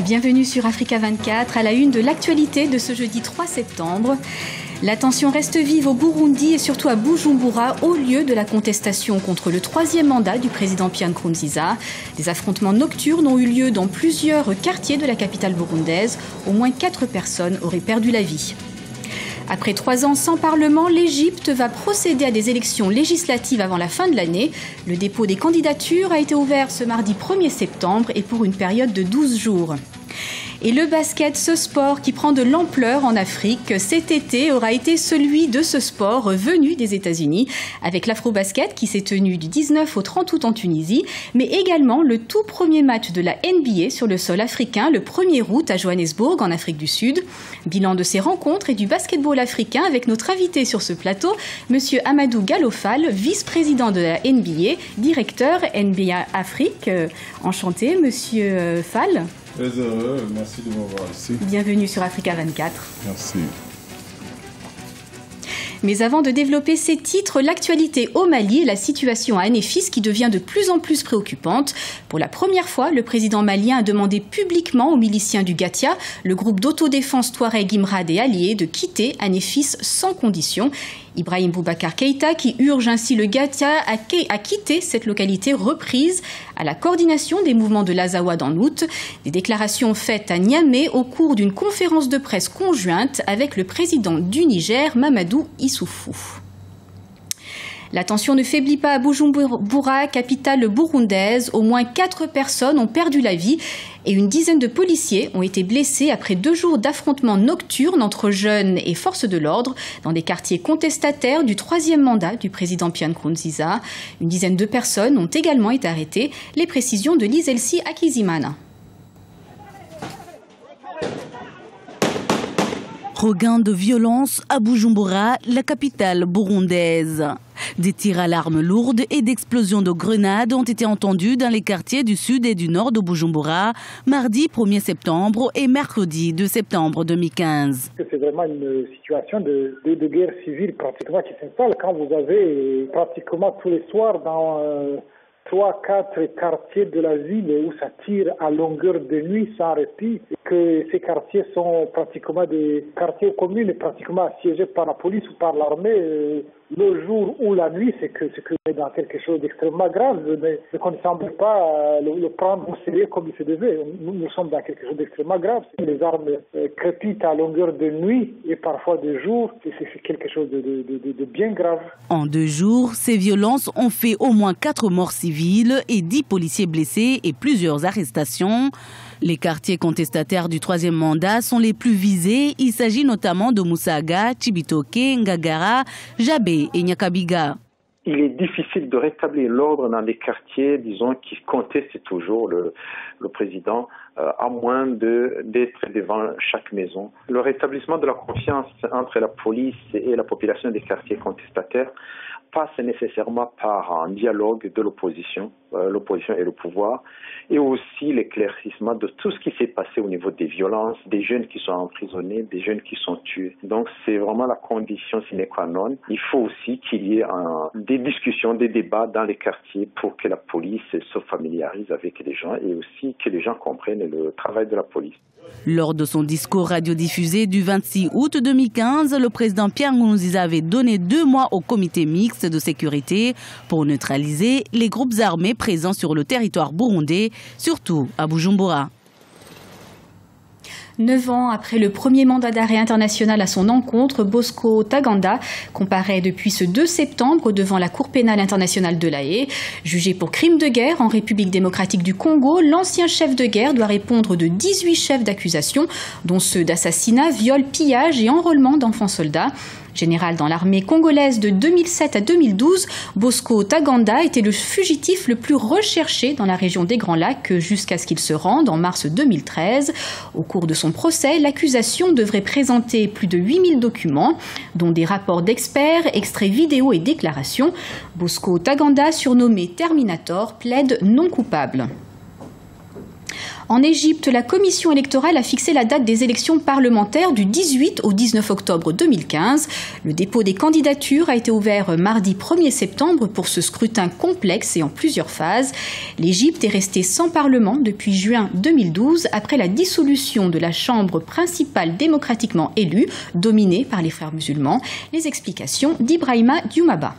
Bienvenue sur Africa 24, à la une de l'actualité de ce jeudi 3 septembre. La tension reste vive au Burundi et surtout à Bujumbura, au lieu de la contestation contre le troisième mandat du président Pierre Nkurunziza. Des affrontements nocturnes ont eu lieu dans plusieurs quartiers de la capitale burundaise. Au moins 4 personnes auraient perdu la vie. Après 3 ans sans parlement, l'Égypte va procéder à des élections législatives avant la fin de l'année. Le dépôt des candidatures a été ouvert ce mardi 1er septembre et pour une période de 12 jours. Et le basket, ce sport qui prend de l'ampleur en Afrique, cet été aura été celui de ce sport venu des États-Unis, avec l'Afro-Basket qui s'est tenu du 19 au 30 août en Tunisie, mais également le tout premier match de la NBA sur le sol africain, le 1er août à Johannesburg, en Afrique du Sud. Bilan de ces rencontres et du basketball africain avec notre invité sur ce plateau, Monsieur Amadou Gallo-Fall, vice-président de la NBA, directeur NBA Afrique. Enchanté, Monsieur Fall. Très heureux, merci de m'avoir ici. Bienvenue sur Africa 24. Merci. Mais avant de développer ces titres, l'actualité au Mali et la situation à Anéfis qui devient de plus en plus préoccupante. Pour la première fois, le président malien a demandé publiquement aux miliciens du Gatia, le groupe d'autodéfense Touareg Imrad et alliés, de quitter Anéfis sans condition. Ibrahim Boubacar Keïta, qui urge ainsi le Gatia à quitter cette localité reprise à la coordination des mouvements de l'Azawad en août. Des déclarations faites à Niamey au cours d'une conférence de presse conjointe avec le président du Niger, Mamadou Issoufou. La tension ne faiblit pas à Bujumbura, capitale burundaise. Au moins 4 personnes ont perdu la vie et une dizaine de policiers ont été blessés après 2 jours d'affrontements nocturnes entre jeunes et forces de l'ordre dans des quartiers contestataires du troisième mandat du président Pierre Nkurunziza. Une dizaine de personnes ont également été arrêtées. Les précisions de Lizelsi Akizimana. Regain de violence à Bujumbura, la capitale burundaise. Des tirs à l'arme lourde et d'explosions de grenades ont été entendus dans les quartiers du sud et du nord de Bujumbura, mardi 1er septembre et mercredi 2 septembre 2015. C'est vraiment une situation de guerre civile pratiquement qui s'installe quand vous avez pratiquement tous les soirs dans 3-4 quartiers de la ville où ça tire à longueur de nuit sans répit, et que ces quartiers sont pratiquement des quartiers communes pratiquement assiégés par la police ou par l'armée. Le jour ou la nuit, c'est que est dans quelque chose d'extrêmement grave, mais qu'on ne semble pas le prendre au sérieux comme il se devait. Nous sommes dans quelque chose d'extrêmement grave. Les armes crépitent à longueur de nuit et parfois de jour. C'est quelque chose de bien grave. En 2 jours, ces violences ont fait au moins 4 morts civiles et 10 policiers blessés et plusieurs arrestations. Les quartiers contestataires du troisième mandat sont les plus visés. Il s'agit notamment de Moussaga, Chibitoke, Ngagara, Jabé et Nyakabiga. Il est difficile de rétablir l'ordre dans des quartiers, disons, qui contestent toujours le président, à moins d'être devant chaque maison. Le rétablissement de la confiance entre la police et la population des quartiers contestataires passe nécessairement par un dialogue de l'opposition et le pouvoir, et aussi l'éclaircissement de tout ce qui s'est passé au niveau des violences, des jeunes qui sont emprisonnés, des jeunes qui sont tués. Donc c'est vraiment la condition sine qua non. Il faut aussi qu'il y ait des discussions, des débats dans les quartiers pour que la police se familiarise avec les gens et aussi que les gens comprennent le travail de la police. Lors de son discours radiodiffusé du 26 août 2015, le président Pierre Nkurunziza avait donné 2 mois au comité mixte de sécurité pour neutraliser les groupes armés présents sur le territoire burundais, surtout à Bujumbura. 9 ans après le premier mandat d'arrêt international à son encontre, Bosco Ntaganda comparaît depuis ce 2 septembre devant la Cour pénale internationale de La Haye. Jugé pour crime de guerre en République démocratique du Congo, l'ancien chef de guerre doit répondre de 18 chefs d'accusation, dont ceux d'assassinat, viol, pillage et enrôlement d'enfants soldats. Général dans l'armée congolaise de 2007 à 2012, Bosco Ntaganda était le fugitif le plus recherché dans la région des Grands Lacs jusqu'à ce qu'il se rende en mars 2013. Au cours de son procès, l'accusation devrait présenter plus de 8000 documents, dont des rapports d'experts, extraits vidéo et déclarations. Bosco Ntaganda, surnommé Terminator, plaide non coupable. En Égypte, la commission électorale a fixé la date des élections parlementaires du 18 au 19 octobre 2015. Le dépôt des candidatures a été ouvert mardi 1er septembre pour ce scrutin complexe et en plusieurs phases. L'Égypte est restée sans parlement depuis juin 2012 après la dissolution de la chambre principale démocratiquement élue, dominée par les frères musulmans. Les explications d'Ibrahima Dioumaba.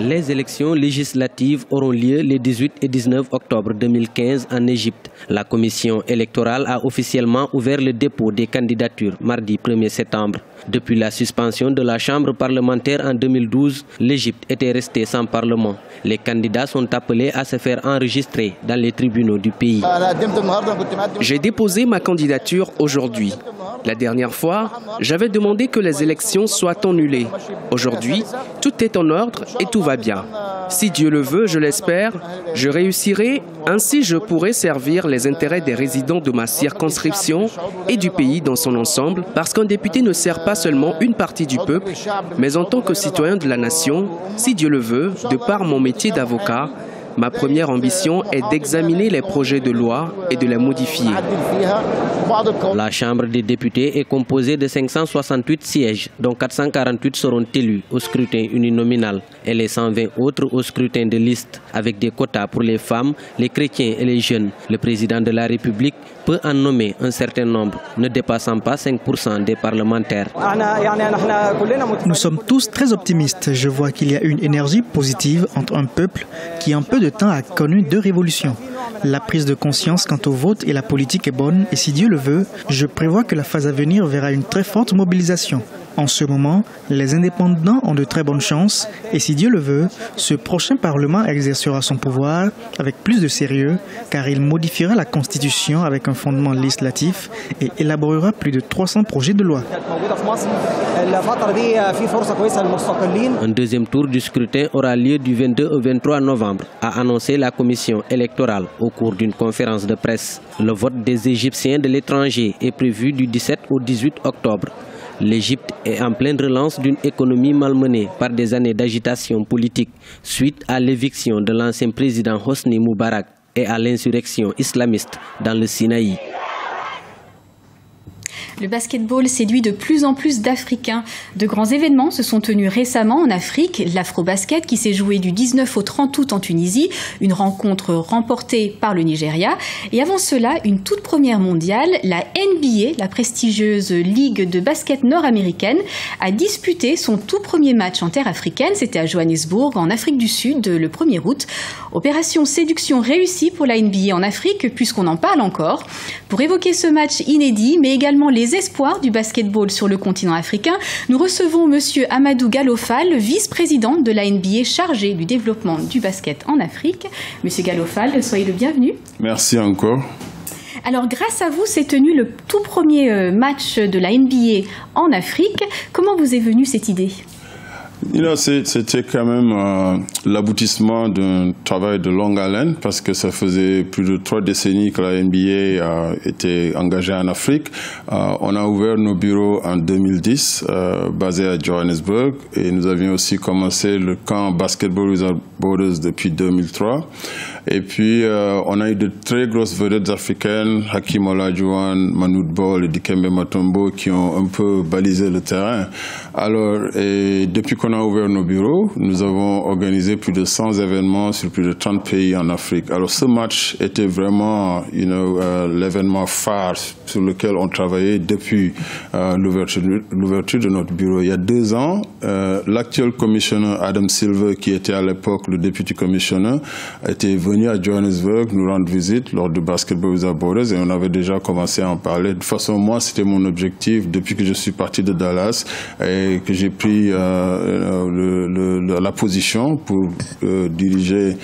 Les élections législatives auront lieu les 18 et 19 octobre 2015 en Égypte. La commission électorale a officiellement ouvert le dépôt des candidatures mardi 1er septembre. Depuis la suspension de la chambre parlementaire en 2012, l'Égypte était restée sans parlement. Les candidats sont appelés à se faire enregistrer dans les tribunaux du pays. J'ai déposé ma candidature aujourd'hui. La dernière fois, j'avais demandé que les élections soient annulées. Aujourd'hui, tout est en ordre et tout va bien. Si Dieu le veut, je l'espère, je réussirai. Ainsi, je pourrai servir les intérêts des résidents de ma circonscription et du pays dans son ensemble, parce qu'un député ne sert pas seulement une partie du peuple, mais en tant que citoyen de la nation, si Dieu le veut, de par mon métier d'avocat, ma première ambition est d'examiner les projets de loi et de les modifier. La Chambre des députés est composée de 568 sièges, dont 448 seront élus au scrutin uninominal et les 120 autres au scrutin de liste, avec des quotas pour les femmes, les chrétiens et les jeunes. Le président de la République peut en nommer un certain nombre, ne dépassant pas 5% des parlementaires. Nous sommes tous très optimistes. Je vois qu'il y a une énergie positive entre un peuple qui en peu de temps a connu 2 révolutions. La prise de conscience quant au vote et la politique est bonne et si Dieu le veut, je prévois que la phase à venir verra une très forte mobilisation. En ce moment, les indépendants ont de très bonnes chances et si Dieu le veut, ce prochain Parlement exercera son pouvoir avec plus de sérieux car il modifiera la Constitution avec un fondement législatif et élaborera plus de 300 projets de loi. Un deuxième tour du scrutin aura lieu du 22 au 23 novembre, a annoncé la commission électorale au cours d'une conférence de presse. Le vote des Égyptiens de l'étranger est prévu du 17 au 18 octobre. L'Égypte est en pleine relance d'une économie malmenée par des années d'agitation politique suite à l'éviction de l'ancien président Hosni Moubarak et à l'insurrection islamiste dans le Sinaï. Le basketball séduit de plus en plus d'Africains. De grands événements se sont tenus récemment en Afrique. L'Afro-Basket qui s'est joué du 19 au 30 août en Tunisie, une rencontre remportée par le Nigeria. Et avant cela, une toute première mondiale, la NBA, la prestigieuse ligue de basket nord-américaine, a disputé son tout premier match en terre africaine. C'était à Johannesburg, en Afrique du Sud, le 1er août. Opération séduction réussie pour la NBA en Afrique, puisqu'on en parle encore. Pour évoquer ce match inédit, mais également les espoirs du basketball sur le continent africain, nous recevons Monsieur Amadou Gallo-Fall, vice-président de la NBA chargé du développement du basket en Afrique. Monsieur Gallo-Fall, soyez le bienvenu. Merci encore. Alors, grâce à vous, s'est tenu le tout premier match de la NBA en Afrique. Comment vous est venue cette idée ? C'était quand même l'aboutissement d'un travail de longue haleine parce que ça faisait plus de 3 décennies que la NBA était engagée en Afrique. On a ouvert nos bureaux en 2010, basés à Johannesburg, et nous avions aussi commencé le camp Basketball Without Borders depuis 2003. Et puis, on a eu de très grosses vedettes africaines, Hakim Olajuwon, Manu Bol et Dikembe Mutombo, qui ont un peu balisé le terrain. Alors, et depuis qu'on a ouvert nos bureaux, nous avons organisé plus de 100 événements sur plus de 30 pays en Afrique. Alors, ce match était vraiment, l'événement phare sur lequel on travaillait depuis l'ouverture de notre bureau. Il y a 2 ans, l'actuel commissionnaire Adam Silver, qui était à l'époque le député commissionnaire, était venu à Johannesburg nous rendre visite lors du Basketball Without Borders et on avait déjà commencé à en parler. De toute façon, moi, c'était mon objectif depuis que je suis parti de Dallas et que j'ai pris la position pour diriger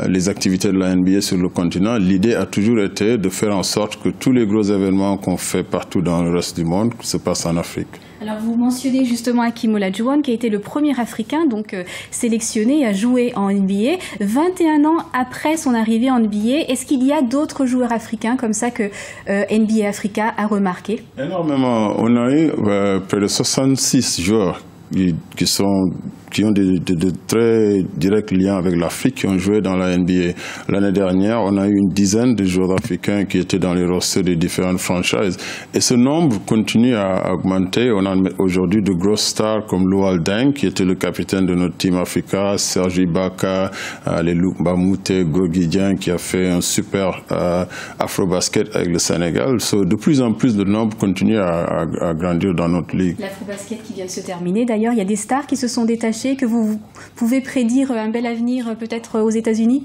les activités de la NBA sur le continent. L'idée a toujours été de faire en sorte que tous les gros événements qu'on fait partout dans le reste du monde se passent en Afrique. Alors vous mentionnez justement Hakim Olajuwon qui a été le premier Africain donc sélectionné à jouer en NBA. 21 ans après son arrivée en NBA, est-ce qu'il y a d'autres joueurs africains comme ça que NBA Africa a remarqué? Énormément. On a eu près de 66 joueurs qui sont qui ont de très directs liens avec l'Afrique, qui ont joué dans la NBA. L'année dernière, on a eu une dizaine de joueurs africains qui étaient dans les rosters des différentes franchises. Et ce nombre continue à augmenter. On a aujourd'hui de grosses stars comme Luol Deng, qui était le capitaine de notre Team Africa, Serge Ibaka, Luc Mbamute, Gorgui Dieng, qui a fait un super afro-basket avec le Sénégal. De plus en plus, le nombre continue à grandir dans notre ligue. L'afro-basket qui vient de se terminer. D'ailleurs, il y a des stars qui se sont détachées, que vous pouvez prédire un bel avenir peut-être aux États-Unis?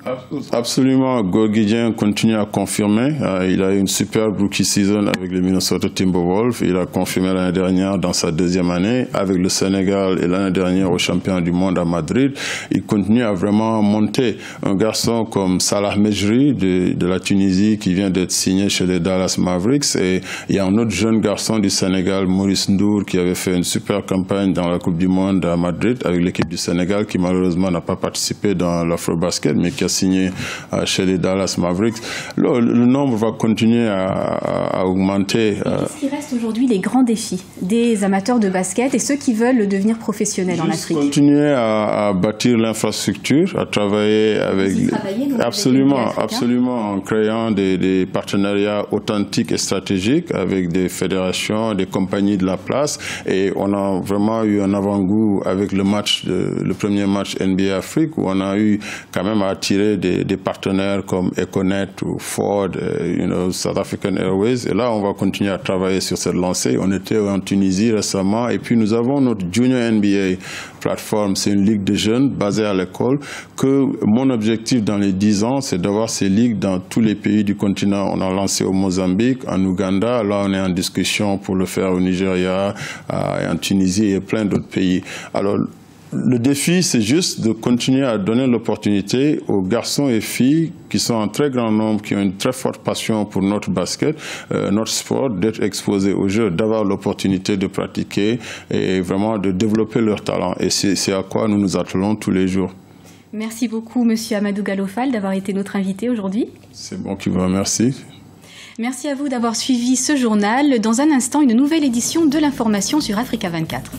Absolument. Gorgui Dieng continue à confirmer. Il a eu une super rookie season avec les Minnesota Timberwolves. Il a confirmé l'année dernière dans sa deuxième année avec le Sénégal et l'année dernière au championnat du monde à Madrid. Il continue à vraiment monter. Un garçon comme Salah Mejri de la Tunisie qui vient d'être signé chez les Dallas Mavericks, et il y a un autre jeune garçon du Sénégal, Maurice Ndour, qui avait fait une super campagne dans la Coupe du Monde à Madrid avec l'équipe du Sénégal, qui malheureusement n'a pas participé dans l'Afro-Basket, mais qui a signé chez les Dallas Mavericks. Le nombre va continuer à augmenter. Qu'est-ce qui reste aujourd'hui les grands défis des amateurs de basket et ceux qui veulent devenir professionnels en Afrique? Continuer à bâtir l'infrastructure, à travailler avec... Absolument, en créant des partenariats authentiques et stratégiques avec des fédérations, des compagnies de la place. Et on a vraiment eu un avant-goût avec le premier match NBA Afrique, où on a eu quand même à attirer des partenaires comme Econet ou Ford, South African Airways. Et là, on va continuer à travailler sur cette lancée. On était en Tunisie récemment, et puis nous avons notre Junior NBA plateforme. C'est une ligue de jeunes basée à l'école, que mon objectif dans les 10 ans, c'est d'avoir ces ligues dans tous les pays du continent. On a lancé au Mozambique, en Ouganda, là on est en discussion pour le faire au Nigeria, en Tunisie et plein d'autres pays. Alors, le défi, c'est juste de continuer à donner l'opportunité aux garçons et filles qui sont en très grand nombre, qui ont une très forte passion pour notre basket, notre sport, d'être exposés aux jeux, d'avoir l'opportunité de pratiquer et vraiment de développer leur talent. Et c'est à quoi nous nous attelons tous les jours. Merci beaucoup, Monsieur Amadou Gallo Fall, d'avoir été notre invité aujourd'hui. C'est bon qui vous remercie. Merci à vous d'avoir suivi ce journal. Dans un instant, une nouvelle édition de l'information sur Africa 24.